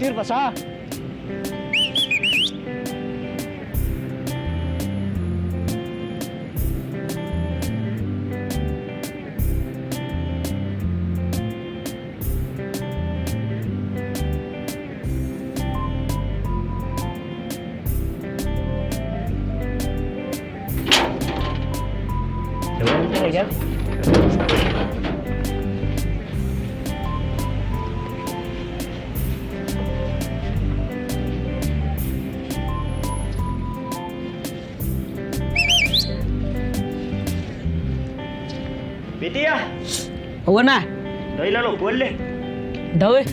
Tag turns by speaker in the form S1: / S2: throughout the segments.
S1: voatery vazaha.
S2: Betia,
S3: Ahoana?
S2: dao ilalao baolina e.
S3: Ndao e.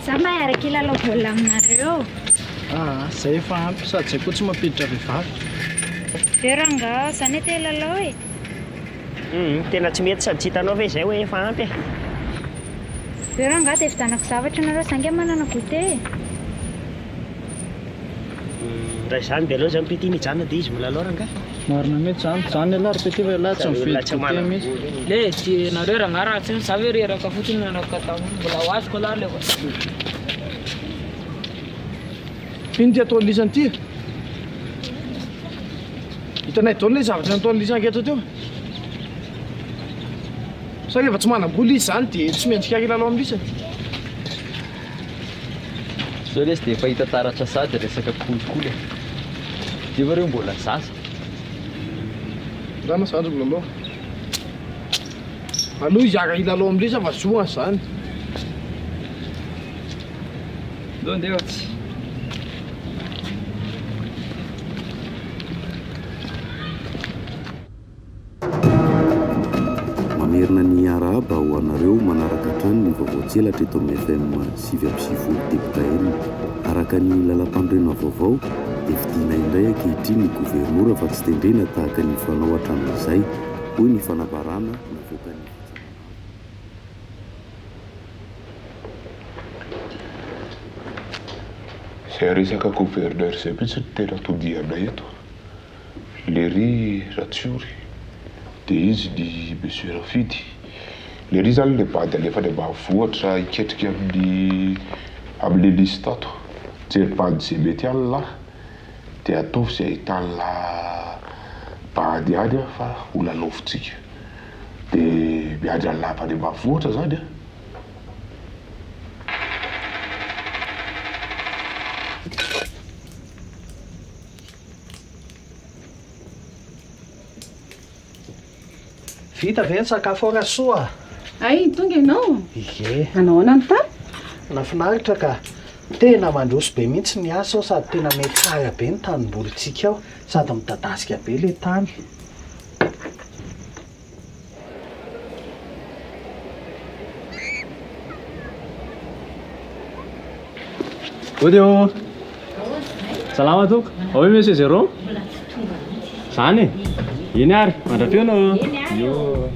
S4: Zaho maharaka ilalao baolina aminareo.
S1: Zay efa ampy sady zay koa tsy mampiditra vehivavy.
S4: Vera nga, zaho ne te ilalao e.
S2: Tena tsy mety sady tsy hitanao ve izay hoe efa ampy e.
S4: Vera nga dia vidanako zavatra nareo zange manana goûté.
S2: Raha izany dia aleo izany Pety mijanona dia izy milalao rangahy.
S1: Marina mety zany aloha Repetiva lahy tsy mividy goûté mihitsy.
S3: Le ty nareo raha ngara tsy za ve reraka fotsiny nanaka tamin'ny mbola ho azoko lahy le
S1: Ino ty ataon'ny lisany ty? Hitanay daholo ilay zavatra nataon'ny lisany anketo teo. Sa rehefa tsy manam-bola izy zany dia tsy mendrika ilalao amin'ny lisany.
S5: Sao lesy dia efa hita taratra sady resaka kolikoly. Dia va reo mbola zaza.
S1: Zana zandry milalao. Aloha izy aga ilalao amin'ny lisa fa zoana zany.
S5: Ndao ndefa tsy.
S6: Mamerina ny arahaba ho anareo manaraka hatrany ny vaovao-tselatra eto amin'ny FM 7.0 tebotahely. Araka ny lalam-pandrena vaovao dia vidiana indray ankehitriny ny gouvernoura fa tsy tendrena tahaka ny fanao hatramin'izay hoy ny fanavarana navoaka ny
S7: Izay resaka gouverneur izay mihitsy ny tena todianay eto. Lery Ratsiory dia izy ny monsieur Rafidy. Lery zany le bady alefa ny ambanivohitra hiketrika amin'ilay lisy tato. Jery-bady izay mety any lahy dia ataovy izay ahitana bady ihany fa ho lalaovintsika. Dia miandry any lava any ambanivohitra zany a.
S1: Vita ve ny sakafo arasoa?
S8: Ay, tonga ianao.
S1: Ie.
S8: Anao anany tany?
S1: Nafinaritra ka. Tena mandroso be mihitsy ny asa ao sady tena mety tsara be ny tanimbolontsika ao sady midadasika be ilay tany.
S9: Odeo. Salama toko. Oi monsieur Zéro. Zany. Iny ary, mandrapeo anao. Yo.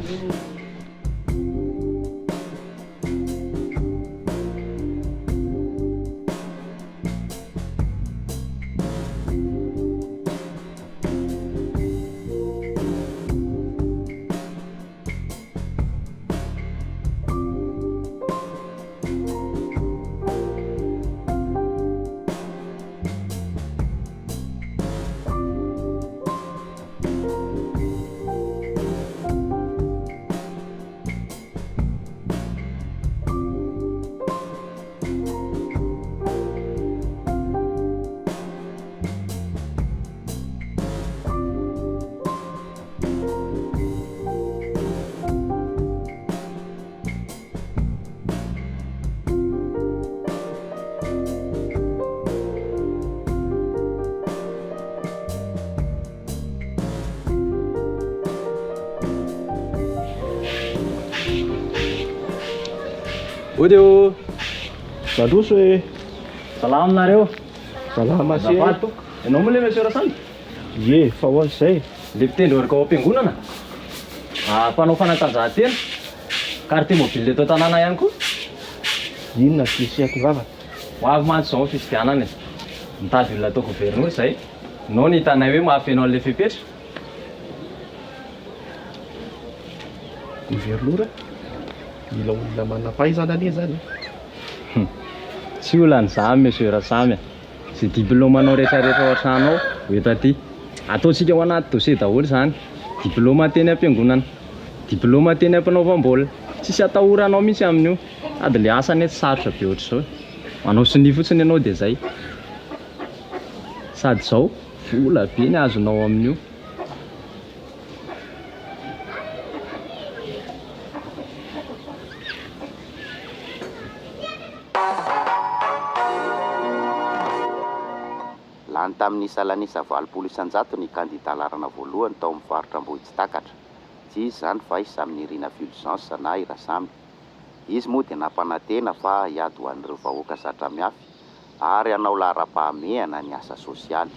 S9: Odeo.
S1: Mandroso e.
S9: Salama aminareo.
S1: Salama se.
S9: Ianao moa le monsieur Rasany?
S1: Ie, fa hoazy izay.
S5: Le mpitendrika ao am-piangonana, mpanao fanatanjahantena, carte mobile eto an-tanàna ihany koa.
S1: Inona sisihako vavaka?
S5: Ho avy mantsy izao ny fifidianana. Mitady olona atao gouverneur izay. No ny hitanay hoe mahafenao an'ilay fepetra.
S1: Gouverneur, mila olona manam-pahaizana anie zany.
S5: Tsy olan'izany monsieur Rasamy. Izay diplômanao rehetrarehetra ao an-trano ao ho eto aty. Ataontsika ao anaty dossier daholo izany. Diplôma teny am-piangonana, diplôma teny am-panaovam-baolina. Tsisy atahoranao mihitsy amin'io. Sady le asany tsy sarotra be ohatr'izao. Manao sini fotsiny ianao dia izay. Sady izao vola be ny azonao amin'io.
S10: Lany tamin'ny salanisa 80 isan-jato ny kandida larana voalohany tao amin'ny faritra Ambohitsy Takatra. Tsy izy zany fa izy amin'ny Irina Fulgence na Irasamy. Izy moa dia nampanantena fa hiady ho an'ireo vahoaka zatra miafy ary hanao laharam-pahamehana ny asa sosialy.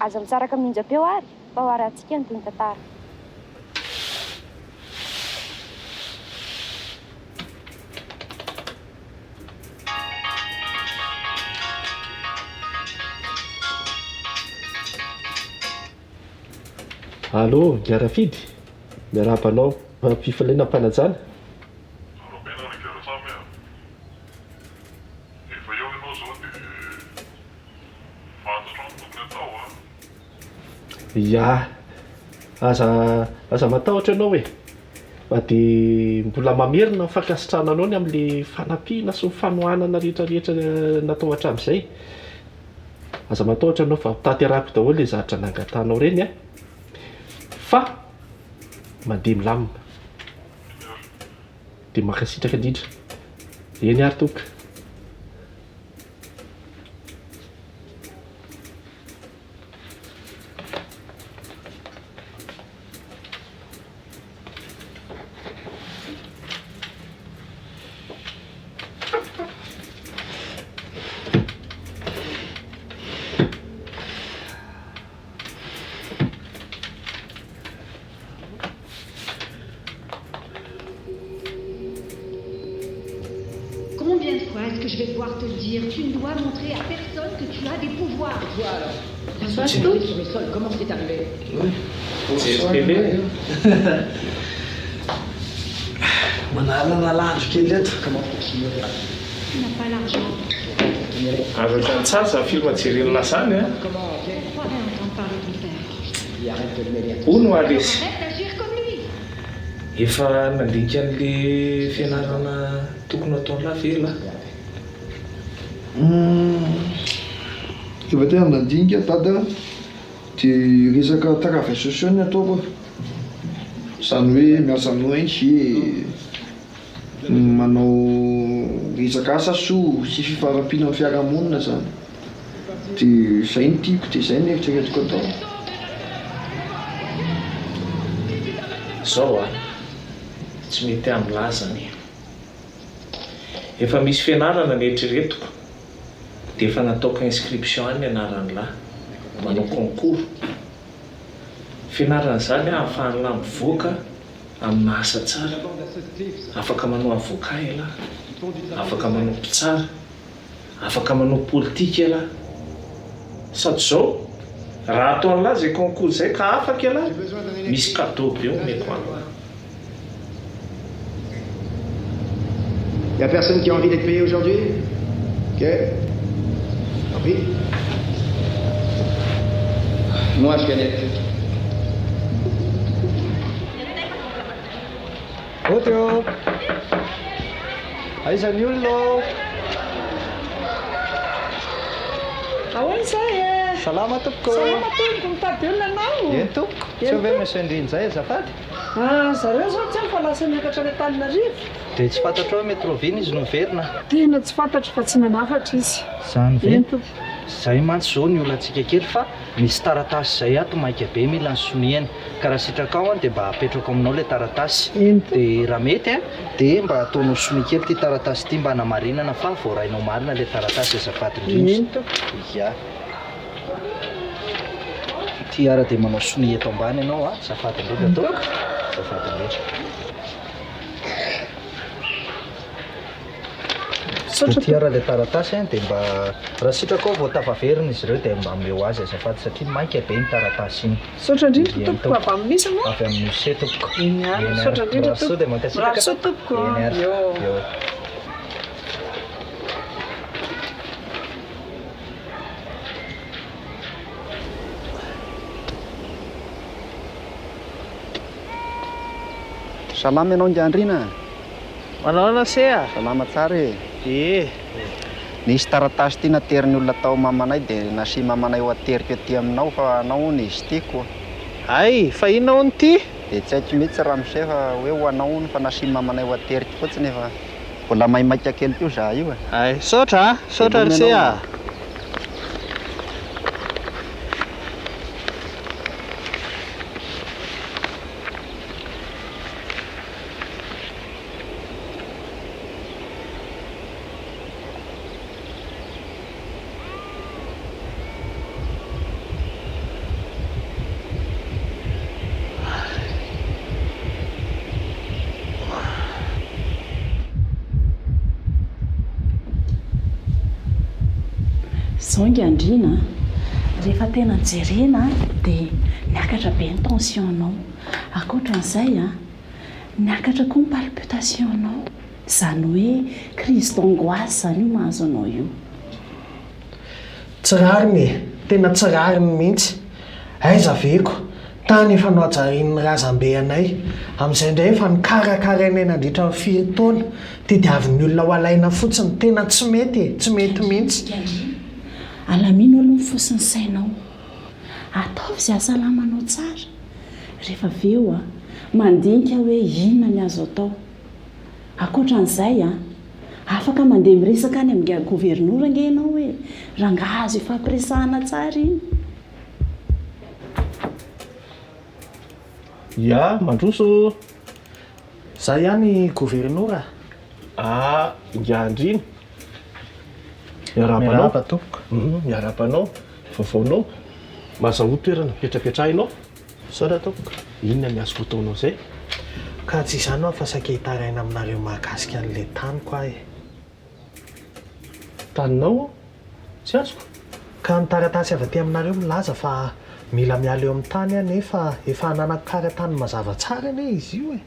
S11: Aza mitsaraka minjam-peo ary fa ho arantsika ny toy ny tantara.
S1: Allô, Garafidy. Miarabanao mpifaliana mpanajana. Ya, aza matahotra ianao hoe. Fa dia mbola mamerina ny fankasitrahana anao ny amin'ilay fanampiana sy ny fanohanana rehetrarehetra natao hatramin'izay. Aza matahotra ianao fa tanterahako daholo ilay zavatra nangatanao reny a. Fa mandeha milamina dia makasitraka indrindra. Eny ary toka.
S12: Combien de fois est-ce que je vais devoir te le dire? Tu ne dois montrer à personne que tu as des pouvoirs. Toi alors, la soirée sur les sols, comment c'est arrivé?
S1: Manalana landro kely eto.
S12: Tu n'as pas l'argent.
S13: Afaka tsatsa film jerena zany a.
S12: Je croirais entendre parler de ton père.
S13: Hono alesy.
S12: Arrête d'agir comme lui.
S13: Efa nandinika an'le fianarana tokony ataony lavela.
S14: Efa tena nandinika dada dia resaka travail social ny ataoko. Izany hoe miasa amin'ny ONG, manao resaka asa soa sy fifarampiana amin'ny fiarahamonina zany. Dia izay no tiako dia izay no eritreretiko atao.
S13: Zao a, tsy mety amin'ny lazany. Efa misy fianarana ny eritreretiko dia efa nataoko inscription any ianaran'ny lahy manao concours. Fianarana izany ahafahany lahy mivoaka amin'ny asa tsara, afaka manao avocat ialahy, afaka manao mpitsara, afaka manao politika ialahy. Sady zao raha ataony lahy zay concours zay ka afaka ialahy, misy cadeau be omeko any.
S15: Il n'y a personne qui a envie d'être payé aujourd'hui? Ok. Tant pis. Moi, je gagnais.
S1: Otro! Aiza ny olona?
S16: Ahoana izay e?
S1: Salama tompoko.
S16: Salama tompoko, mitady olona anao.
S1: Eny tompoko, tsy hoe misy andriny izay azafady.
S16: Zareo zao tsy fa lasa miakatra any Antananarivo.
S1: Dia tsy fantatra hoe metroville izy no miverina.
S16: Tena tsy fantatra fa tsy nanafatra izy.
S1: Izany ve? Izay mantsy zao ny olantsika kely fa misy taratasy izay ato maika be mila ny soniany. Ka raha sitraka ao dia mba apetrako aminao ilay taratasy. Dia raha mety dia mba ataonao sonia kely ity taratasy ity mba hanamarinana fa voarainao marina ilay taratasy azafady indrindra. Ya.
S17: Ty ara dia manao soni eto ambany ianao a, zafady indrindra toka, zafady indrindra. Ty ara ilay taratasy dia mba raha sitraka ao vao tafaverina izy ireo dia mba ameo azy azafady satria maika be ny taratasy iny.
S16: Saotra indrindra tompoko avy amin'ny misy moa.
S17: Avy amin'ny misy tompoko.
S16: Iny ary saotra indrindra tompoko. Rahasoa tompoko.
S17: Eo.
S18: Salama ianao Andriana.
S19: Manao sea?
S18: Salama tsara e. Nisy taratasy ty naterin'ny olona tao mamanay dia nasi mamanay ho ateriko aty aminao fa anao ny izy tiako.
S19: Ay, fa inona hony ty?
S18: Dia tsy haiko mihitsy raha misy fa hoe ho anao ny fa nasi mamanay ho ateriko fotsiny efa mbola maimaika kely teo za io e.
S19: Ay, saotra ry sea.
S20: Zongy Andriana, rehefa tena jerena dia niakatra be ny tensionnao. Ankoatran'izay niakatra koa ny palpitationao. Izany hoe crise d'angoisse zany io mahazo anao io.
S16: Tsy rariny, tena tsy rariny mihitsy. Aiza veko, tany efa noajarin'ny razambe anay. Amin'izay indray efa nikarakarainay nandritra ny 5 taona. Tediavin'ny olona ho alaina fotsiny, tena tsy mety mihitsy.
S20: Alamino aloha ny fosin'ny sainao. Ataovy izay ahasalamanao tsara. Rehefa aveo mandinika hoe inona ny azo atao. Ankoatran'izay afaka mandeha miresaka any amin'ny gouvernoura ange ianao hoe rangahazo ifampiresahana tsara iny.
S1: Ya, mandroso.
S16: Zay ihany gouvernoura.
S1: Andrina. Miarabanao tompoko. Miarabanao, vaovaonao. Mazaho toerana petrapetrahinao. Saotra tompoko. Inona ny azoko ataonao zay?
S16: Ka tsy izany fa saika hitaraina aminareo mahakasika an'ilay taniko ahy.
S1: Taninao? Tsy azoko.
S16: Ka ny taratasy avy aty aminareo milaza fa mila miala eo amin'ny tany nefa efa nanakara tany mazava tsara ane izy io e.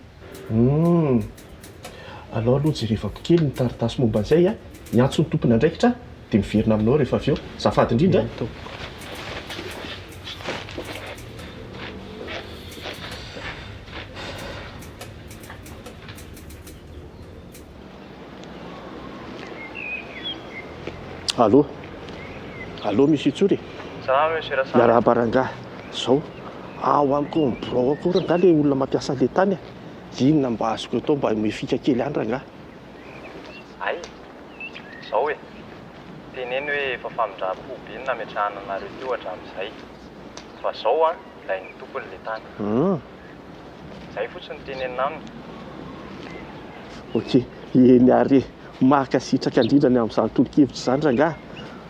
S1: Alao aloha jerevako kely ny taratasy momba an'izay miantso ny tompony andraikitra dia miverina aminao rehefa avy eo. Zafady indrindra. Allô, monsieur Tsory.
S9: Salama monsieur Rassan.
S1: Miarabarangah. Zao. Ao amiko miborao akory angah ilay olona mampiasa an'ilay tany. Inona mba azoko atao mba mifika kely any rangah?
S5: Ay, zao e. Teneny hoe efa famindra-poby iny nametrahana anareo teo hatramin'izay. Fa zao ilay ny tompony ilay tany. Zay fotsiny tenenina aminy.
S1: Ok, eny ary mahakasitraka indrindra ny amin'izany tolo-kevitra izany rangah.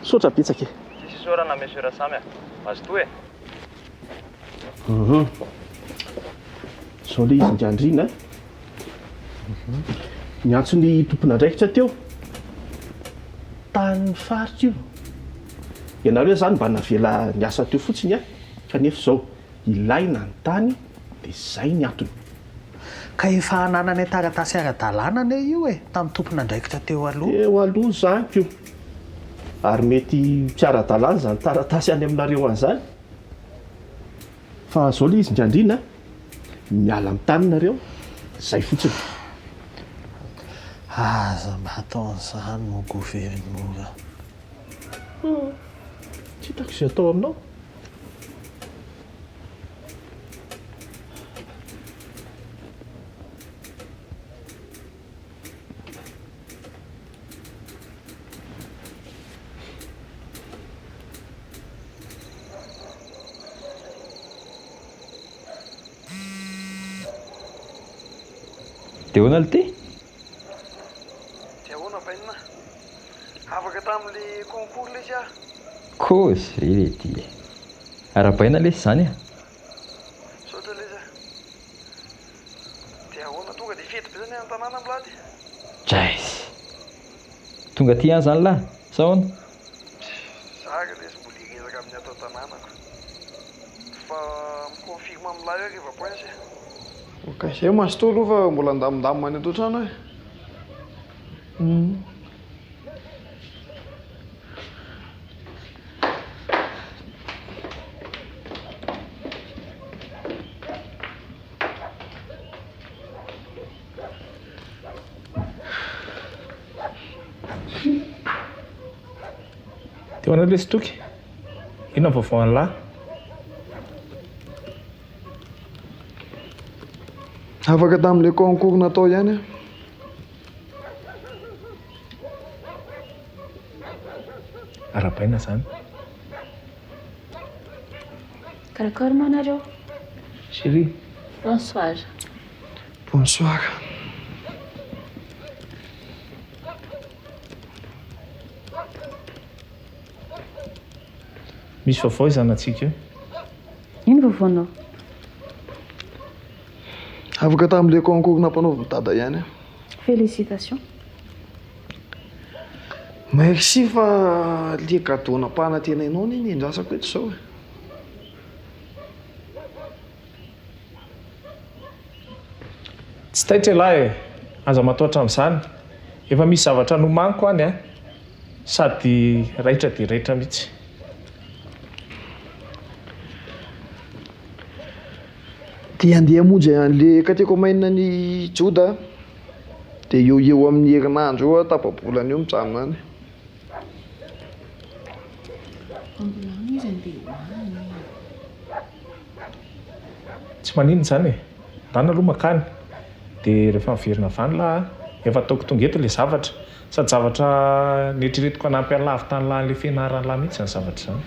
S1: Saotra betsaka e.
S5: Tsisy sorana monsieur Rassan azo toa e.
S1: Zao ilay izy Andriana. Miantso ny tompony andraikitra teo. Tany faritra io. Ianareo zany mba navela niasa teo fotsiny kanefa zao ilaina ny tany dia izay ny antony.
S16: Ka efa nanana taratasy ara-dalàna ane io e tamin'ny tompony andraikitra teo aloha.
S1: Teo aloha zany io. Ary mety tsy ara-dalàna zany taratasy any aminareo an'izany. Fa zao ilay izy Andriana, miala amin'ny tany nareo, izay fotsiny.
S16: Aza mba atao an'izany mo gouvernoura.
S1: Tsy hitako izay atao aminao.
S5: Dia hoana ty?
S14: Dia hoana bainina. Afaka tamin'ilay concours ilay izy
S5: Kozy ilay ty. Arabaina lesy zany a.
S14: Saotra leza. Dia ahoana tonga dia fety be zany any tanàna mlady.
S5: Jais. Tonga aty any zany lahy. Sahoana?
S14: Zaga lesy mbola hirezaka amin'ny ato tanànako. Fa mikonfirma amin'ilay hoe rehefa pointsy. Okey, zay mazotoa aloha fa mbola andamindamina any ato trano e.
S13: Teo ana lesy toky. Ino vaovao any lahy?
S14: Afaka tamin'ilay concours natao ihany a.
S13: Arabaina zany.
S20: Karakory moa anareo?
S13: Chérie.
S20: Bonsoir.
S14: Bonsoir.
S13: Misy vaovao izany antsika io.
S20: Ino vaovaonao?
S14: Afaka tamin'ilay concours nampanaovy dada ihany a.
S20: Félicitations.
S14: Merci fa le cadeau nampanantenainao ny endrasako eto izao e.
S13: Tsy taitra lahy e. Aza mataotra amin'izany. Efa misy zavatra nomaniko any a. Sady raitra dia raitra mihitsy.
S14: Dia andeha hamonjy an'ilay katekômaina ny Joda dia eo amin'ny herinandro eo tapa-bolana eo mijanona any.
S13: Tsy manino zany e. Ndana aloha makany. Dia rehefa miverina avany lahy efa ataoko tonga eto ilay zavatra. Sady zavatra netreretiko hanampy alavy tany lahy ilay fianaran'ny lahy mihitsy zany zavatra izany.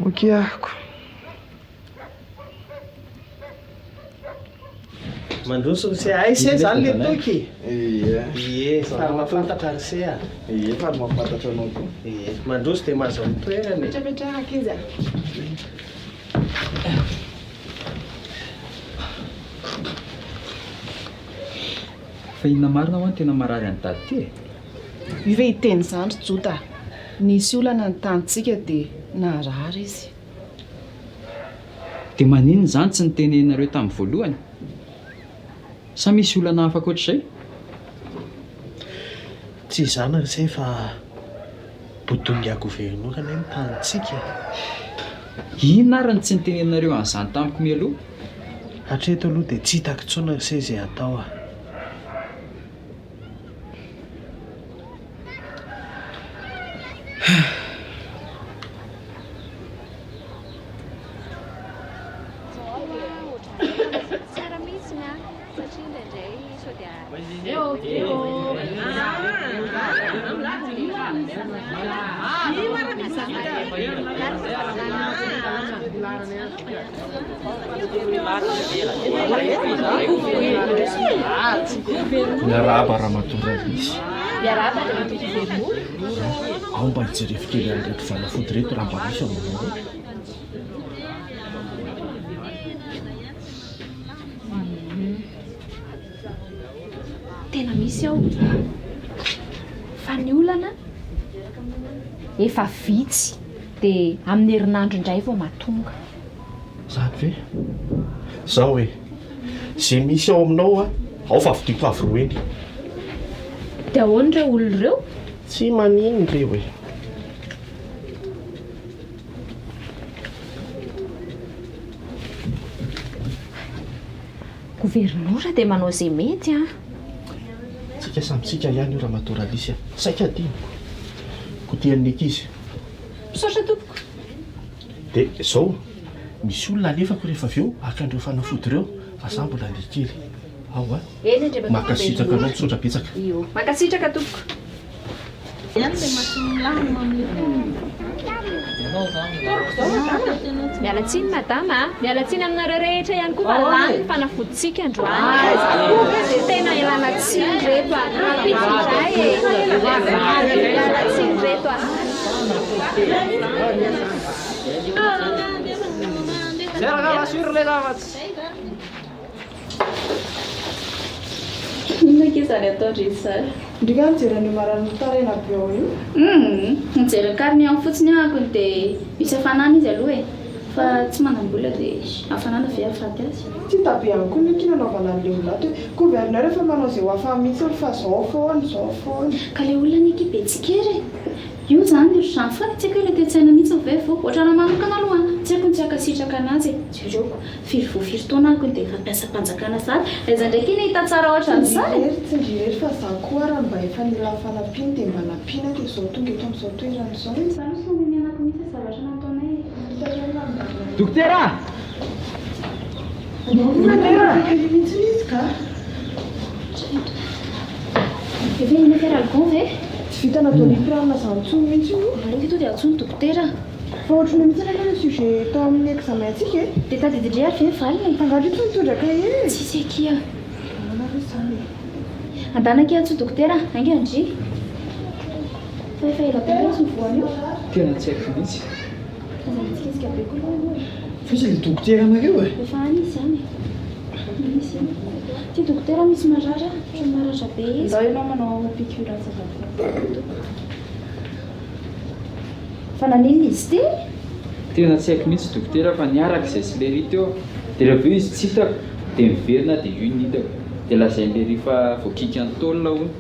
S14: Okiako.
S16: Mandroso se ay se zany le toky.
S14: Ie.
S16: Ie, fary mahafantatra ry se a.
S14: Ie, fary mahafantatra anao koa.
S16: Ie, mandroso dia mazao toerana.
S20: Petrapetraka izy.
S5: Fa inona marina ho any tena marary any tady ty e?
S8: Io ve hiteny zany ry Jota. Nisy olana ny tanitsika dia naharary izy.
S5: Dia maninona zany tsy nitenenareo tamin'ny voalohany? Sa misy olana hafa ankoatr'izay?
S16: Tsy izany ry se fa bodonga governorana ny tanitsika.
S5: Inona ary ny tsy nitenenareo an'izany tamiko mialoha?
S16: Hatreto aloha dia tsy hitako intsony ry se izay atao a.
S1: Miarahaba raha matory izy.
S20: Miarahaba raha matory
S1: ao mba hijerevy kely an'ireto fanafody reto raha mba misy aminao.
S20: Tena misy ao. Fa ny olana efa vitsy dia amin'ny herinandro indray vao mahatonga.
S1: Zany ve? Zao hoe zay misy ao aminao a ao fa vidiko avy roeny.
S20: Dia ahoana ireo olona ireo?
S1: Tsy manino ireo hoe.
S20: Gouvernoura dia manao izay mety a.
S1: Tsika samitsika ihany io raha matoralisy a. Saika adiniko. Kotian'ny ankizy.
S20: Misaotra tompoko.
S1: Dia izao misy olona alefako rehefa avy eo akandreo fanafody ireo fa za mbola andeha kely. Ao a.
S20: Eny andreba
S1: makasitraka anao misaotra betsaka.
S20: Io, makasitraka tompoko.
S8: Ihany dia mahasimilahina
S20: Miala tsiny madama, miala tsiny aminareo rehetra ihany koa fa lany ny fanafoditsika androany. Tena ilana tsiny reto a. Zany atao ndre sara
S8: ndrika mijery marano tarena be ao io
S20: mijery kariny ao fotsiny ahako dia misy hafanana izy aloha e fa tsy manam-bola dia hafanana ve afaty azy
S8: tsy tabe ihany koa ny kina naovana an'ilay olato hoe gouverneur efa manao izay ho hafa mihitsy fa zao foana
S20: ka ilay olona ny ekipe tsikery io zany trano fa tsy haiko hoe ilay tetsaina mihitsy ve vo ohatrana manokana aloha tsy haiko ny tsy akasitraka anazy jereoko firy taona ahako dia efa mpiasa mpanjakana sara aiza ndraiky iny hita tsara ohatran'izany
S8: tsy ndrirery fa za koa raha mba efa nila fanampiana dia mba nampiana dia zao tonga eto amin'izao toerana izao
S20: zany somenyanako mihitsy zavatra nataonay
S9: Dokotera!
S8: mihitsy izy ka
S20: efa iny fiaralgon ve
S8: tsy vita natao liprana zany tsony mihitsy io
S20: aleka to dia atsony dokotera
S8: fa ohatrany mihitsy anao le sujet tao amin'ny examen antsika
S20: dia tadididre ary ve valina
S8: tangaly ito nitondraka e
S20: tsisy akia andanaka atso dokotera ange andry fa efa elabe tsy mivoany io
S9: tena tsy haiko mihitsy
S20: azanitsikisika be koa
S16: Fosy le dokotera anareo e
S20: efa any izy zany misy ty dokotera misy marara maratra be izy zao ianao manao piqûre fa nanino izy ty
S5: tena tsy haiko mihitsy dokotera fa niaraka izay sy lery teo dia rehefa eo izy tsy hitako dia miverina dia io ny hitako dia lazay lery fa voakika ny taolona hono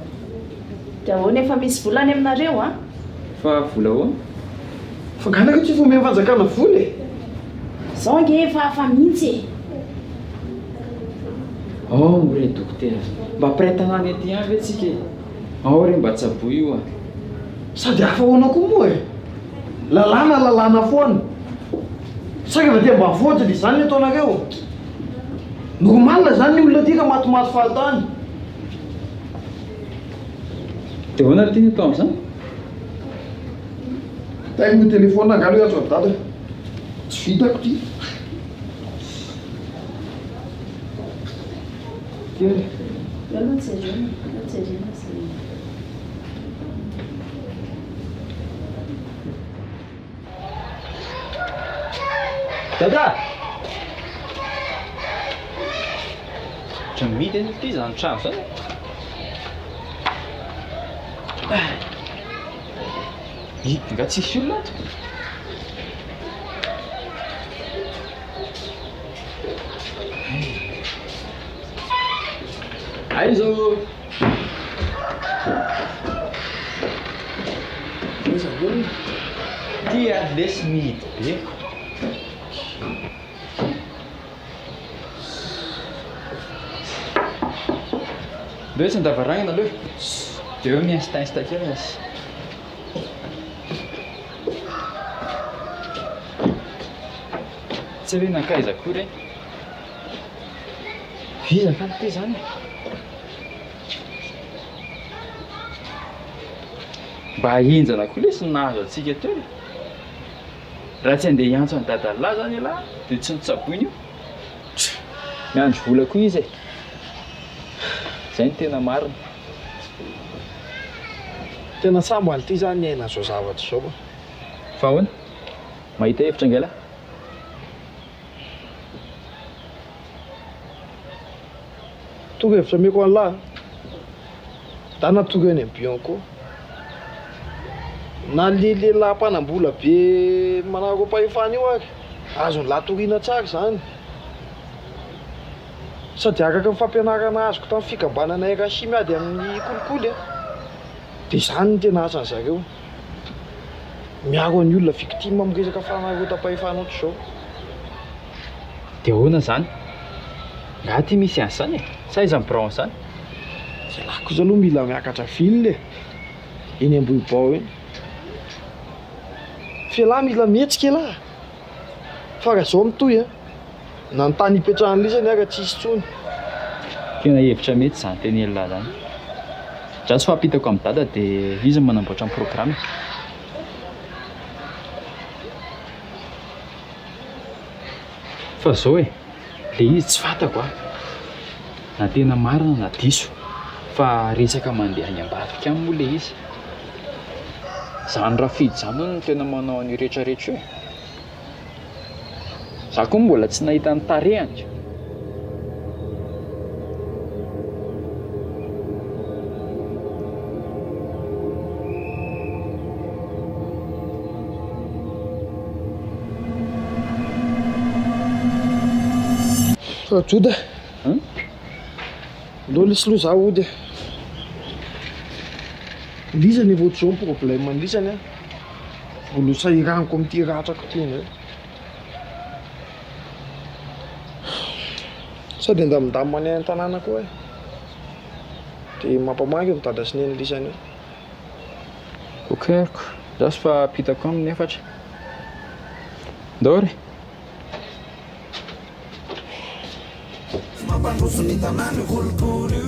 S20: dia ahoana efa misy volany aminareo a
S5: fa vola hoana
S16: fa ganaka tsy fomba fanjakana vola e
S20: zao ange efa afa mihitsy
S5: ao re dokotera mba praitanany ety avy atsika ao re mba tsabo io a
S16: sady hafa hoana koa moa e lalàna foana saka va dia mba voajy zany ataonareo normalina zany ny olona tika matomaty fahatany
S5: dia hoana ry tiany atao amin'izany
S16: taiko ny telefona angalo io atso adada tsy vitako ty
S5: Dada! Tramidy ty zany trano zany. Nga tsisy olona ato. Aizo! Dia lesmidy be. Leo tsy andavarangana leo dia eo miinsta kely azy tsy hoe nankaiza akory viza fa ty zany mba ahinjana koa le sy nahazo atsika teo raha tsy andeha hiantso any dadalahy zany alahy dia tsy nitsaboiny io miandro vola koa izy e zay ny tena marina
S16: tena sambo any ty zany aina zao zavatra zao
S5: fa ahoana mahita hevitra angela
S16: tonga hevitra meko an'lahy da natonga eny ambion koa na lelehilahy mpanambola be manako mpahefana io ary azony latoriana tsara zany sady akaka mifampianarana azoko tamin'ny fikambanana RSI miady amin'ny kolikoly dia zany ny tena asany zareo miaro any olona victime amin'ny resaka fanarota-pahefana ohatr' izao
S5: dia ahoana zany nga ty misy any zany e sa iza mibranche zany
S16: zay lahy kosa aloha mila miakatra vilona e eny ambohibao eny fialahy mila mihetsika lahy fa raha zao mitoy na ny tany hipetrahany lisany ara tsisy tsony
S5: tena hevitra mety zany teny elahy zany dra tsy fahampitako amin'ny dada dia izy manamboatra amin'ny programme fa zao e le izy tsy fantako na tena marina na diso fa resaka mandeha any ambadika any moa le izy
S21: Zany Rafidy zany no tena manao ny rehetrarehetra hoe. Za koa mbola tsy nahita ny tarehany.
S14: Jody aloha lisy loha za ody lisany efa ohatr'izao ny problème lisany a volosa iraniko amin'ity ratrako ty zay sady andamindamany any tanàna koa dia mampamanga mitady asineny lisany
S21: Okeriko zasy fa apitako amin'ny efatra Dory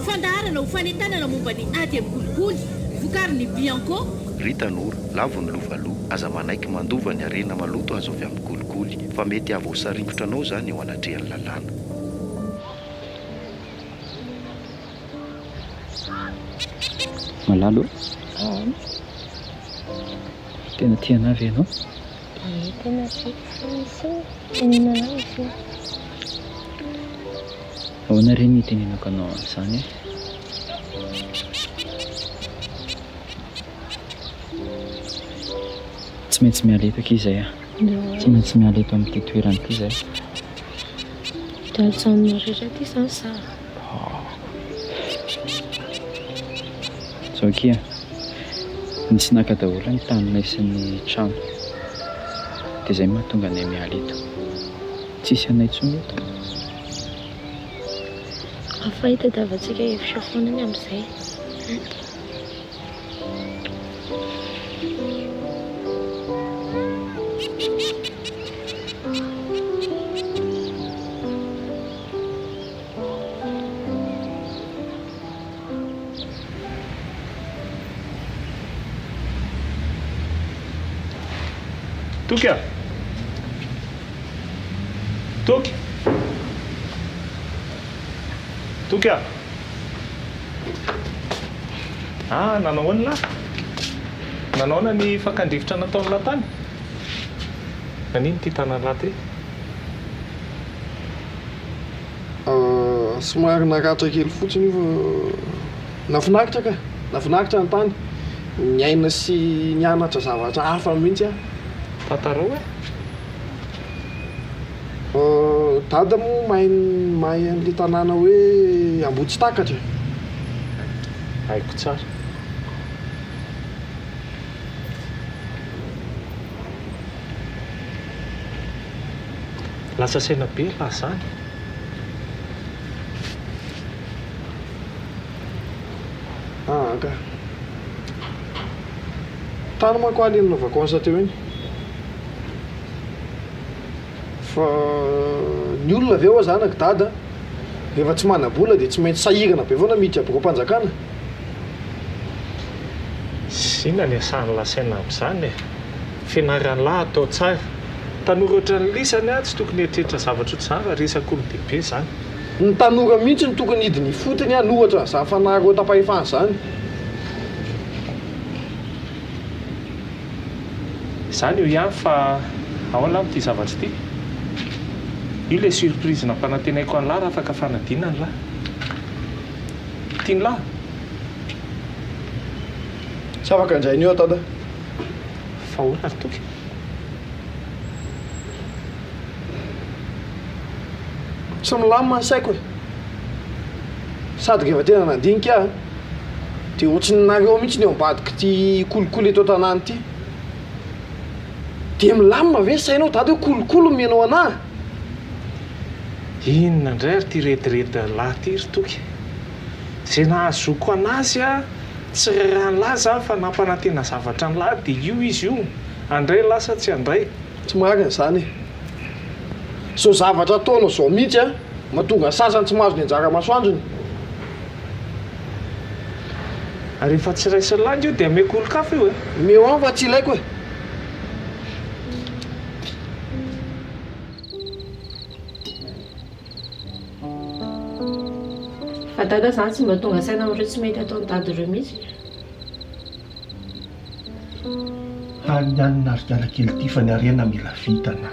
S22: fandaharana ho fanentanana momba ny ady amin'ny kolikoly vokary ny Bianco
S6: Ritanora lavo ny lovaloha aza manaiky mandova ny arena maloto azo avy amin'ny kolikoly fa mety avoasaringotra anao zany eo anatrehan'ny lalàna
S21: malalo tena tiana avy ianao
S11: tena tianana
S21: ahoana reny ny tenenako anao an'izany tsy maintsy mialetako izay tsy maintsy mialeto amin'ity toerana ity zay
S11: dajanona rehetra ty zany sa
S21: zao kia nisy naka daholo ny taninay sy ny trano dia izay mahatonga anay mialeto tsisy anay tsony eto
S11: afahita davantsika efitra fonany amin'izay
S13: Toky a Toky Toky a nanao ny lahy nanaona ny fakandrivotra nataon'ny latany nanino ty tanalahy ty
S14: somary naratra kely fotsiny io nafinaritra ka nafinaritra ny tany miaina sy nianatra zavatra hafa mihitsy a
S13: tantarao
S14: dada moa mahay an'le tanàna hoe Ambotsy Takatra
S13: haiko tsara lasa saina be lahy zany
S14: ka tany manko alinona vakansa teo iny fa ny olona avy eo a zanaka dada rehefa tsy mana-bola dia tsy maintsy sahirana be foana miditra boka-mpanjakana
S13: sina ny asany lasaina amin'izany fianaran'ny lahy atao tsara tanora oatra ny lisany a tsy tokony hetrehitra zavatra ohatsy resaka olo bebe zany
S14: ny tanora mihitsy ny tokony hidiny fotony a lohatra za fanahary o tapahefany zany
S13: izany io ihany fa ahoana amin'ity zavatra ity io ilay surprise nampanantenaiko any lahy raha afaka fanadinany lahy tiany lahy
S14: tsy afaka andrainy eo tada
S13: fa hoana ry toky
S14: tsy milamina ny saiko sady rehefa tena nandinika aho dia ohatrany nareo mihitsy ny eo ambadika ty kolikoly eto tanàny ity dia milamina ve sainao dady hoe kolokolo mianao anahy
S13: inona indray ary ty retirety lahy ty ry toky zay nahazoko anazy a tsy rarany lahy zany fa nampanantena zavatra ny lahy dia io izy io andray lasa tsy andray
S14: tsy marina izany so zavatra ataonao zao mihitsy a mahatonga sasany tsy mahazo ny anjara masoandrony
S13: ary efa tsy raisiny landy io dia ameko olo-kafa io
S14: meo any fa tsy ilaiko
S22: fa dada zany tsy mba tonga saina amin'ireo tsy mety ataon'ny dady ireo mihitsy
S1: tany ihany narikala kely ity fa ny arena mila vitana.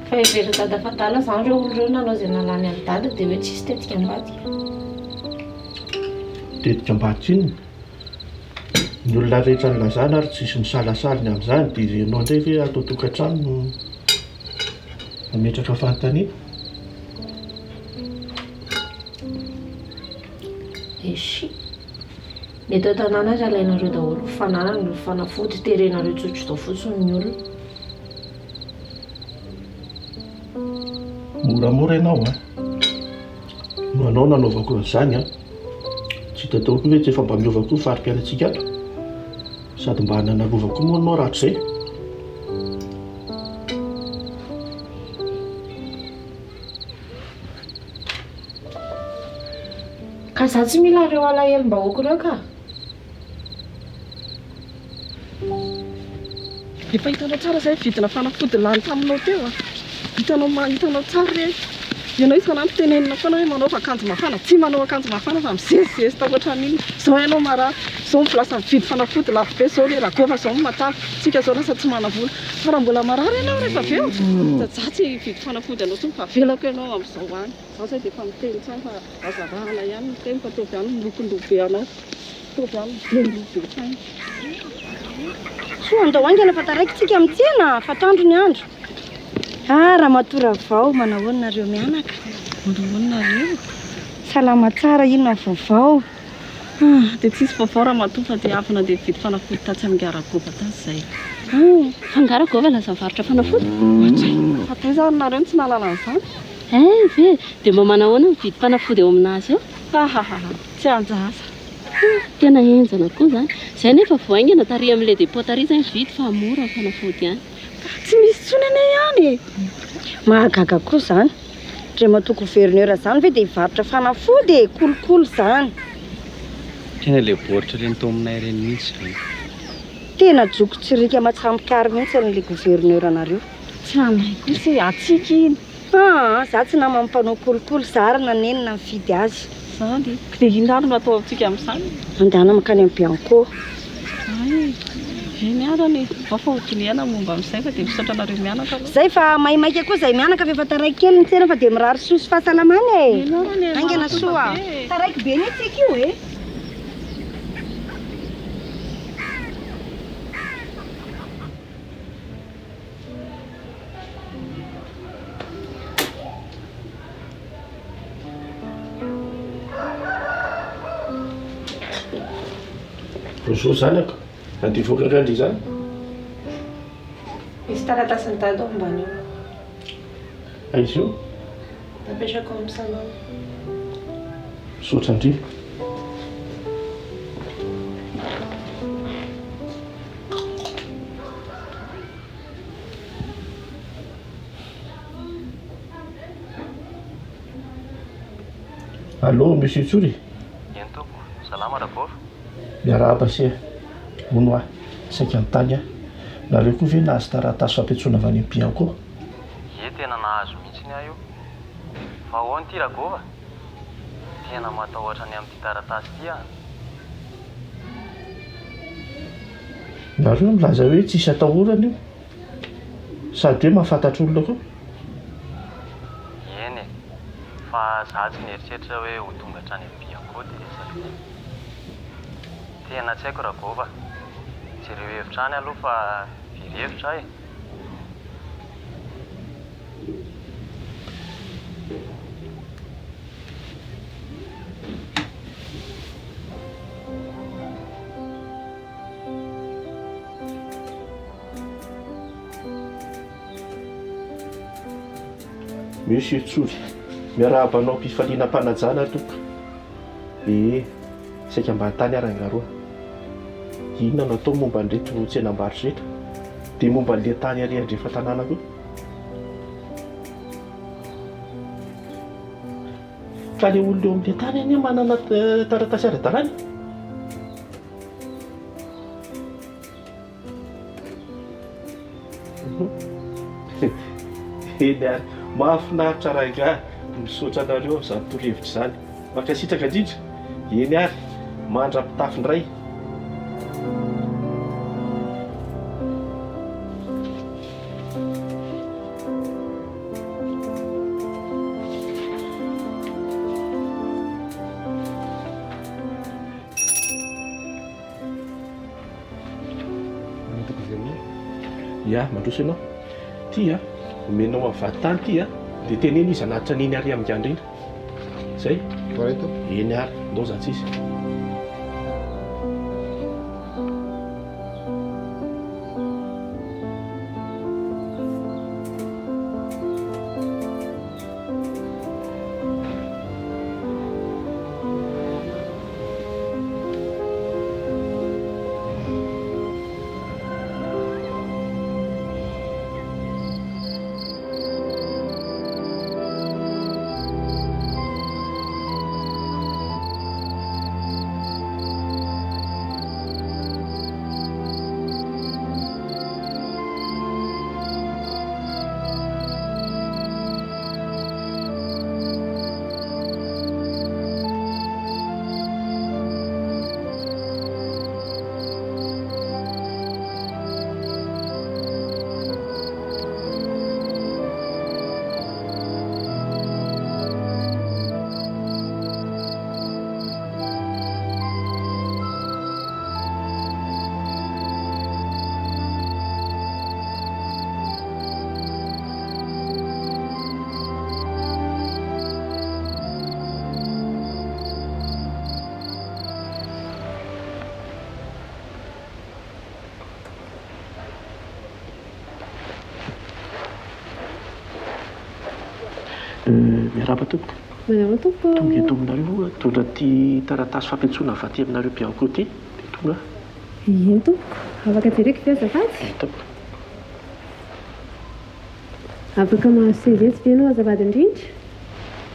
S20: Fa ivery dada fatala izany ireo olo ireo nanao izay nalany any dada dia hoe tsisy tetika ambadika.
S1: Tetika ambadika inona? Ny olona rehetra nylazana ary tsisy misalasaliny amin'izany dia ianao indray ve atao tokantrano no ametraka fanontaniana?
S20: Eshi mety ao tanàna azy alainareo daholo fananana ny fanafody terenareo tsotro tao fotsiny ny olona.
S1: Moramora ianao a no anao nanaovako an'izany a tsy hita tao koa hoe tsy efa mba miovako farim-pialantsika ato sady mba hanarovako moa anao rahatrizay.
S20: Ka za tsy mila ireo alahelo-mbahoaka ireo ka.
S2: Efa hitanao tsara izay vidina fanafody lany taminao teo a. Hitanao tsara re. Ianao isan'andro tenenina foana hoe manao akanjo mafana, tsy manao akanjo mafana fa mizezizezy tao ohatran'iny. Izao ianao mara, izao mivolasa mividy fanafody lafo be izao le rakova izao matavy. Tsika izao lasa tsy manavola. Fa raha mbola marary ianao rehefa avy eo. Jajatsy hividy fanafody anao tsy mifavelako ianao amin'izao any. Izao izay dia efa miteny tsara fa azarahana ihany ny teny fa tovy ihany milokolobe anao. Tovy ihany milolobe tsany.
S4: Soa andao aingana fa taraiky tsika amin'ny tsena, fatandro ny andro. Raha matora vao manahoana nareo mianaka.
S2: Manahoana nareo?
S4: Salama tsara inona vaovao.
S2: Dia tsisy vaovao raha matoa fa dia avy nandeha vidy fanafody tatsy amin'ny Garagova tatsy izay.
S22: Fangaragova lasa varotra fanafody?
S2: Fa toy izany nareo tsy nahalala an'izany?
S22: Ve dia mba manahoana mividy fanafody eo aminazy eo?
S2: Tsy anjasa.
S22: Tena enjana koa izany. Izay nefa voaingana taria amin'ilay depôtaria izay mividy fa mora ny fanafody ihany.
S4: Tsy misy tsony anay ihany. Mahagaga koa izany. Ndray matoa gouverneur izany ve dia hivarotra fanafody kolokolo izany.
S5: Tena ilay baoritra ireny tao aminay ireny mihitsy izany.
S4: Tena jokotsirika matsamikary mihitsy an'ilay gouverneur anareo.
S2: Tsy anay kosa atsika iny.
S4: Za tsy nama mampanao kolokolo zarana nenina mividy azy.
S2: Izany. Dia inona no atao amintsika amin'izany?
S4: Andana makany amin'ny Bianco.
S2: Eny arany vafa hotiliana momba amin'izay fa dia misaotra anareo mianaka.
S4: Zay fa maimaika koa izay mianaka fa efa taraiky kely ny tsena fa dia mirary soa sy fahasalamana e. Aingana soa. Taraiky be ny tsika io e.
S1: Rozo zanako, andivoaka randry izany.
S20: Misy taratasy ny dada ao ambany eo.
S1: Aiza io?
S20: Napetraka ao amin'ny salon.
S1: Misaotra indrindra. Allô, monsieur Tsouri?
S5: Eny tompo, salama rabôro.
S1: Miarahaba se mono aho saika ny tany a nareo koa ve nahazo taratasy fampiantsoana avy any amin'ny Bianco?
S5: Tena nahazo mihitsy ny aho io. Fa ahoana ity Ragova? Tena matahotra ny amin'ity taratasy ity ah.
S1: Nareo milaza hoe tsisy atahorana io sady hoe mahafantatra olona koa.
S5: Eny e, fa za tsy nieritreritra hoe ho tonga hatrany amin'ny Bianco dia resaka. Tena tsy haiko Ragova. Jereo hevitra any aloha fa firy hevitra e.
S1: Monsieur Tsory, miarabanao mpifaliana mpanajana toko. Saika mba tany arangaroa. Inona natao momba an'ireto tsenam-barotra rehetra dia momba an'ilay tany ary andrefa tanàna koa. Ka ilay olona eo amin'ilay tany any manana taratasy ara-dalàna. Eny ary mahafinaritra rangahy misaotra anareo amin'izany torohevitra izany. Mankasitraka indrindra. Eny ary mandra-pitafindray. Ya, mandroso ianao. Ty omenao amin'ny vatitany ty dia teneny izy hanatitra an'iny ary amin'ny andrina. Zay. Eny ary, ndao zatsy izy. Miarahaba tompoko.
S22: Manao tompoko.
S1: Tonga eto aminareo tondra ty taratasy fampiantsoana avy aty aminareo mpiavako ty. Dia tonga.
S22: Ino tompoko? Afaka jereko ve azafady?
S1: Tompoko.
S22: Afaka mahazo sezetsy ve ianao azafady indrindra?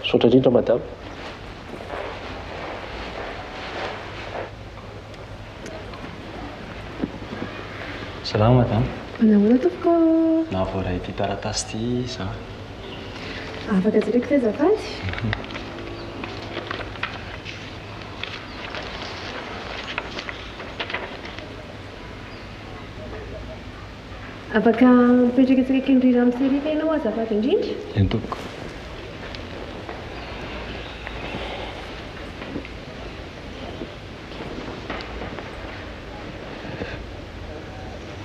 S1: Saotra indrindra madama.
S5: Salama madama.
S22: Manahoana tompoko?
S5: Nahavoray ity taratasy ty za.
S22: Afaka jereko ve azafady? Afaka mipetraka tsiraiky ny rira amin'ny serifa ianao azafady indrindra?
S5: Eny tompoko.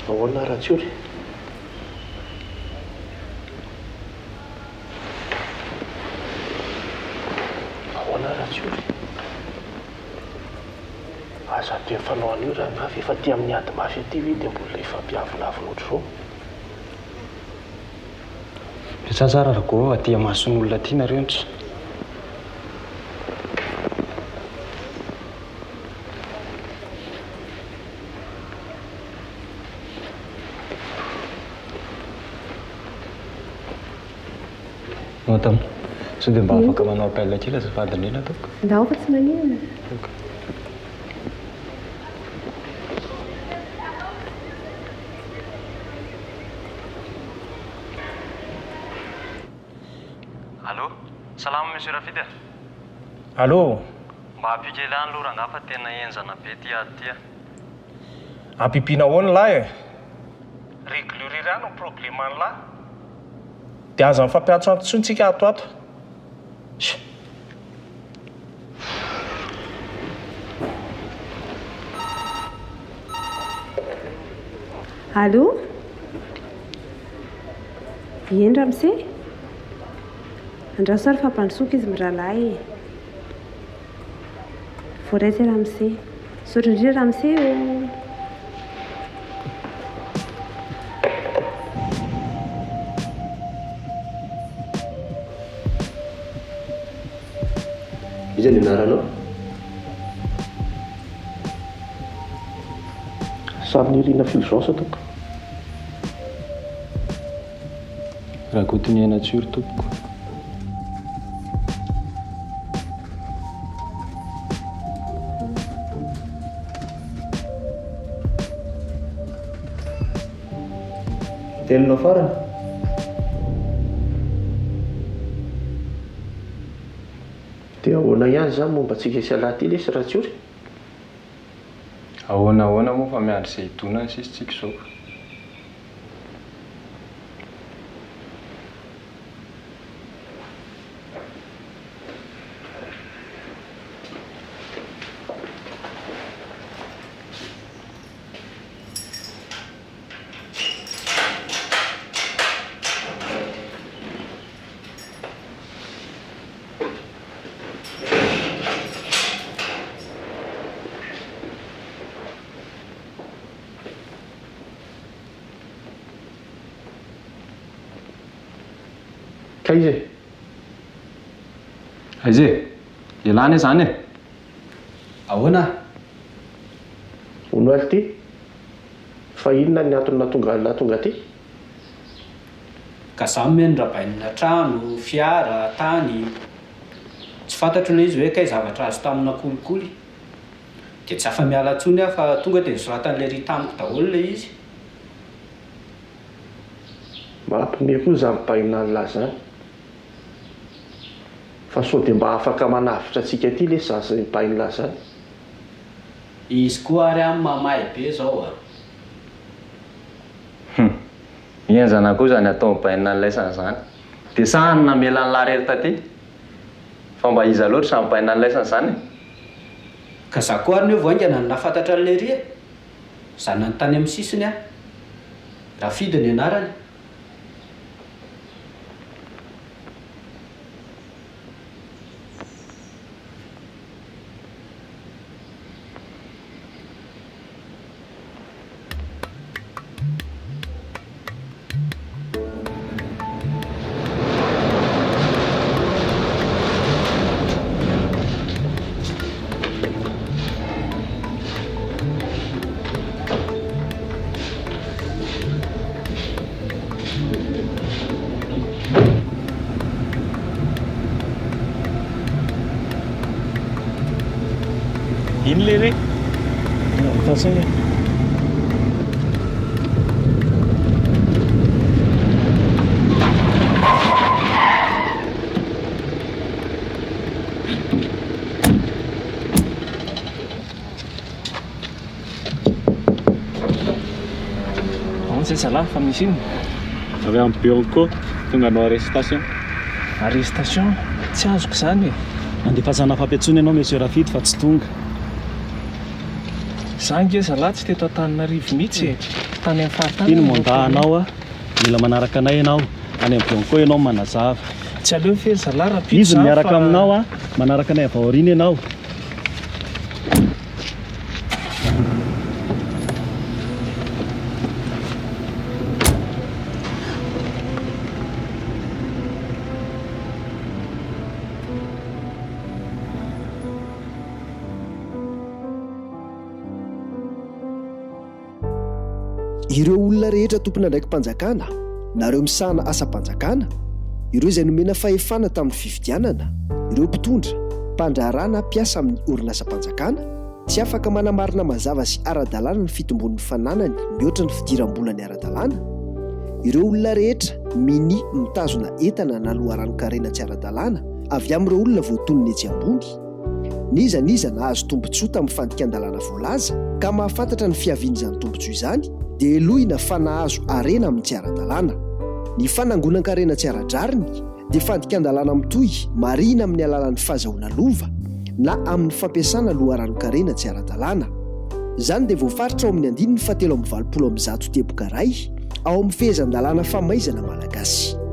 S1: Ahoana Ratsiory? Ahoana Ratsiory? Aza be fanao an'io raha mafy efa ty amin'ny ady mafy aty hoe dia mbola efa mpiavolavina ohatr'izao.
S5: Tsara rago aty amason'olona aty nareo ntra. Madam, sao dia mba afaka manao appel kely azafady indrindra ataoko?
S22: Ndao fa tsy maninona.
S5: Allô? Salama monsieur Rafida.
S13: Allô?
S5: Mba ampikely any aloha rangahy fa tena enjana be ty ady ty.
S13: Ampipiana ahoana lahy e? Régulier no problème any lahy. Dia aza mifampiantso antsontsika ato.
S22: Allô? Eny Ramse? Andraso ary fampandrosoako izy mirahalahy. Voaraitsy Ramse. Saotra indrindra Ramse o.
S1: Iza ny anaranao? Samy nirina Fulgence tompoko.
S5: Rakotony nature tompoko.
S1: Teninao farany? Dia ahoana ihany izany momba antsika sy alahy ty lesy Ratsiory?
S5: ahoana moa fa miandry izay hitonany sisitsika zao.
S1: Ka izy e?
S5: Aiza e? Ialany zany e?
S9: Ahoana?
S1: Ono aly ty? Fa inona ny antony natonga ty?
S9: Ka zaho meno rabainina trano, fiara, tany. Tsy fantatro ilay izy hoe kay zavatra azo tamina kolikoly. Dia tsy afa-miala intsony aho fa tonga dia nisoratan'ilay ry tamiko daholo ilay izy.
S1: Mampime koa za mibaina an'lahy zany. Fa sao dia mba afaka manavitra antsika ty ilay zaza mibaina zany.
S9: Izy koa ary amin'ny mamahy be zao a.
S5: Mienzana koa zany atao mibaina an'ilay zany. Dia sahany namela an'lahy rery taty? Fa mba iza loatra samy mibaina an'ilay zany.
S9: Ka za koa ary ny voaingana ny nafantatra an'ilay ry e. Za nanontany amin'ny sisiny aho. Rafidy ny anarany.
S19: Ino le re? Tasagna.
S21: Zay zalahy fa misy ino?
S19: Avy amin'ny bureau tonga anao arrestation.
S21: Arrestation? Tsy azoko zany e.
S19: Andefasana fampiatsony ianao monsieur Rafidy fa tsy tonga.
S21: Zange zalahy tsy teto Antananarivo mihitsy e. Tany amin'ny faritany.
S19: Ino mondahanao a? Mila manaraka anay ianao. Any amin'ny bureau ianao manazava.
S21: Tsy aleo fery zalahy Rafidy.
S19: Izy miaraka aminao a, manaraka anay avy aoriana ianao.
S3: Ireo olona rehetra tompona ndraiky mpanjakana, nareo misahana asa-panjakana, ireo izay nomena fahefana tamin'ny fifidianana, ireo mpitondra, mpandraharana mpiasa amin'ny orinasa-panjakana, tsy afaka manamarina mazava sy ara-dalàna ny fitombon'ny fananany mihoatra ny fidiram-bolany ara-dalàna. Ireo olona rehetra mini mitazona entana na loharan-karena tsy ara-dalàna avy amin'ireo olona voatonony etsy ambony. Niza nahazo tombotsoa tamin'ny fandikan-dalàna voalaza ka mahafantatra ny fiavian'izany tombotsoa izany dia elohina fa nahazo arena amin'ny tsy ara-dalàna. Ny fanangonan-karena tsy ara-draviny dia fandikan-dalàna mitohy marina amin'ny alalan'ny fahazahoana lova na amin'ny fampiasana loharan-karena tsy ara-dalàna. Izany dia voafaritra ao amin'ny 720 teboka iray ao amin'ny fehezan-dalàna famaizana malagasy.